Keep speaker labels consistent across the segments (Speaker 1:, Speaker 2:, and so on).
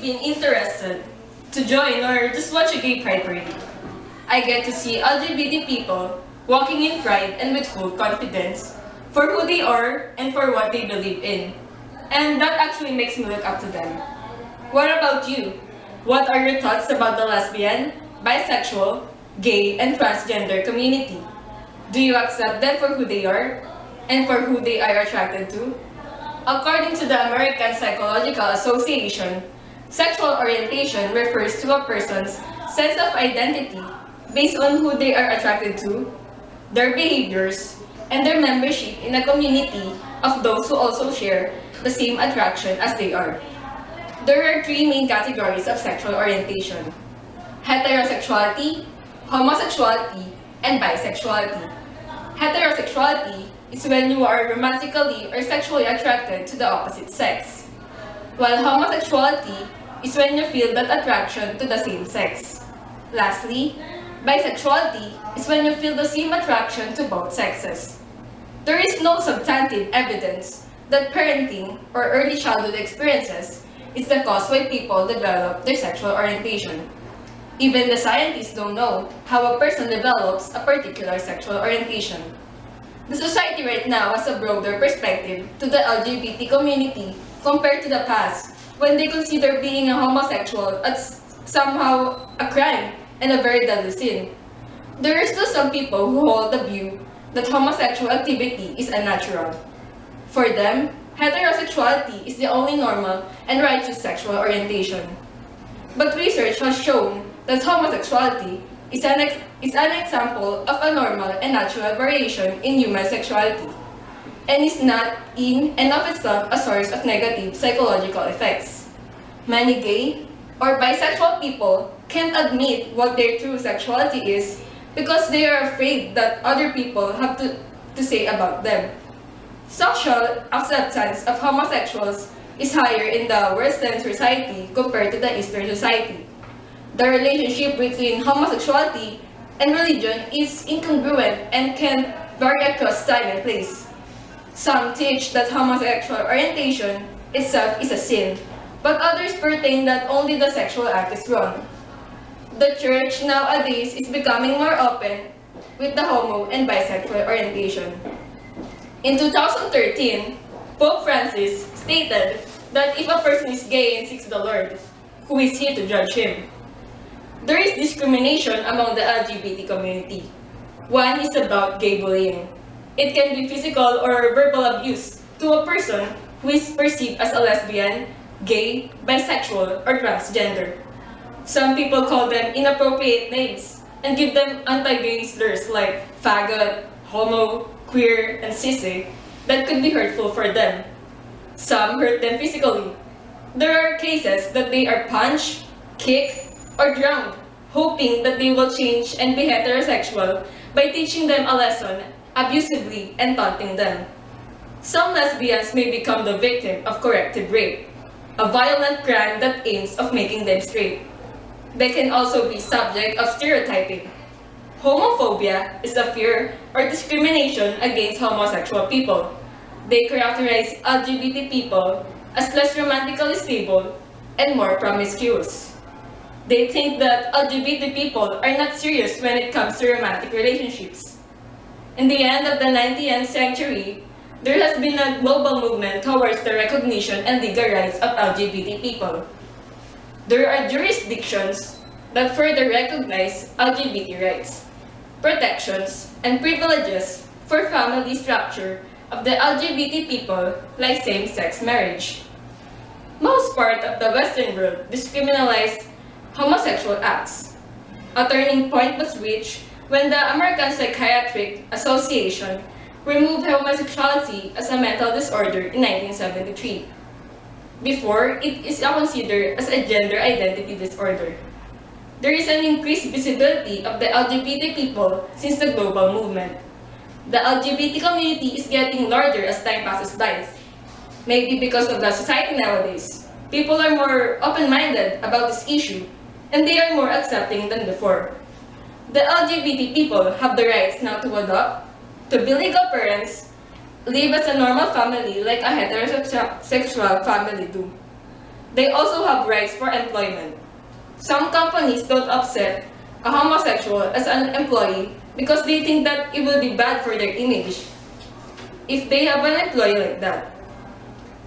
Speaker 1: been interested to join or just watch a gay pride parade, I get to see LGBT people walking in pride and with full confidence for who they are and for what they believe in. And that actually makes me look up to them. What about you? What are your thoughts about the lesbian, bisexual, gay, and transgender community? Do you accept them for who they are and for who they are attracted to? According to the American Psychological Association, sexual orientation refers to a person's sense of identity based on who they are attracted to, their behaviors, and their membership in a community of those who also share the same attraction as they are. There are three main categories of sexual orientation: heterosexuality, homosexuality, and bisexuality. Heterosexuality is when you are romantically or sexually attracted to the opposite sex, while homosexuality is when you feel that attraction to the same sex. Lastly, bisexuality is when you feel the same attraction to both sexes. There is no substantive evidence that parenting or early childhood experiences is the cause why people develop their sexual orientation. Even the scientists don't know how a person develops a particular sexual orientation. The society right now has a broader perspective to the LGBT community compared to the past, when they consider being a homosexual as somehow a crime and a very deadly sin. There are still some people who hold the view that homosexual activity is unnatural. For them, heterosexuality is the only normal and righteous sexual orientation. But research has shown that homosexuality is an example of a normal and natural variation in human sexuality, and is not in and of itself a source of negative psychological effects. Many gay or bisexual people can't admit what their true sexuality is because they are afraid that other people have to say about them. Social acceptance of homosexuals is higher in the Western society compared to the Eastern society. The relationship between homosexuality and religion is incongruent and can vary across time and place. Some teach that homosexual orientation itself is a sin, but others pertain that only the sexual act is wrong. The church nowadays is becoming more open with the homo and bisexual orientation. In 2013, Pope Francis stated that if a person is gay and seeks the Lord, who is he to judge him? There is discrimination among the LGBT community. One is about gay bullying. It can be physical or verbal abuse to a person who is perceived as a lesbian, gay, bisexual, or transgender. Some people call them inappropriate names and give them anti-gay slurs like faggot, homo, queer, and sissy that could be hurtful for them. Some hurt them physically. There are cases that they are punched, kicked, or drowned, hoping that they will change and be heterosexual by teaching them a lesson abusively and taunting them. Some lesbians may become the victim of corrective rape, a violent crime that aims of making them straight. They can also be subject of stereotyping. Homophobia is the fear or discrimination against homosexual people. They characterize LGBT people as less romantically stable and more promiscuous. They think that LGBT people are not serious when it comes to romantic relationships. In the end of the 19th century, there has been a global movement towards the recognition and legal rights of LGBT people. There are jurisdictions that further recognize LGBT rights, protections, and privileges for family structure of the LGBT people, like same-sex marriage. Most part of the Western world discriminalized homosexual acts. A turning point was reached when the American Psychiatric Association removed homosexuality as a mental disorder in 1973. Before, it is considered as a gender identity disorder. There is an increased visibility of the LGBT people since the global movement. The LGBT community is getting larger as time passes by. Maybe because of the society nowadays, people are more open-minded about this issue, and they are more accepting than before. The LGBT people have the rights now to adopt, to be legal parents, live as a normal family like a heterosexual family do. They also have rights for employment. Some companies don't accept a homosexual as an employee because they think that it will be bad for their image if they have an employee like that.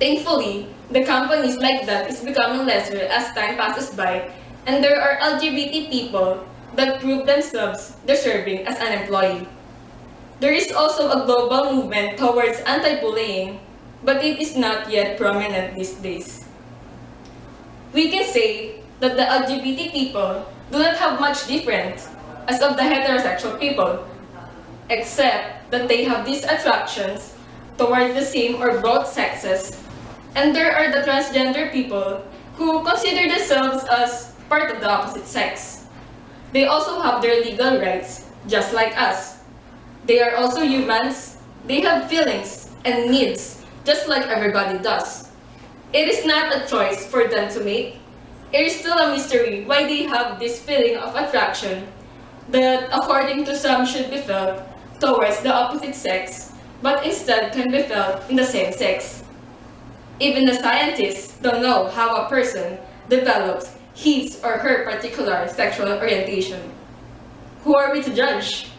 Speaker 1: Thankfully, the companies like that is becoming lesser as time passes by, and there are LGBT people that prove themselves deserving as an employee. There is also a global movement towards anti-bullying, but it is not yet prominent these days. We can say that the LGBT people do not have much different as of the heterosexual people, except that they have these attractions towards the same or both sexes, and there are the transgender people who consider themselves as part of the opposite sex. They also have their legal rights, just like us. They are also humans, they have feelings and needs, just like everybody does. It is not a choice for them to make. It is still a mystery why they have this feeling of attraction that, according to some, should be felt towards the opposite sex, but instead can be felt in the same sex. Even the scientists don't know how a person develops his or her particular sexual orientation. Who are we to judge?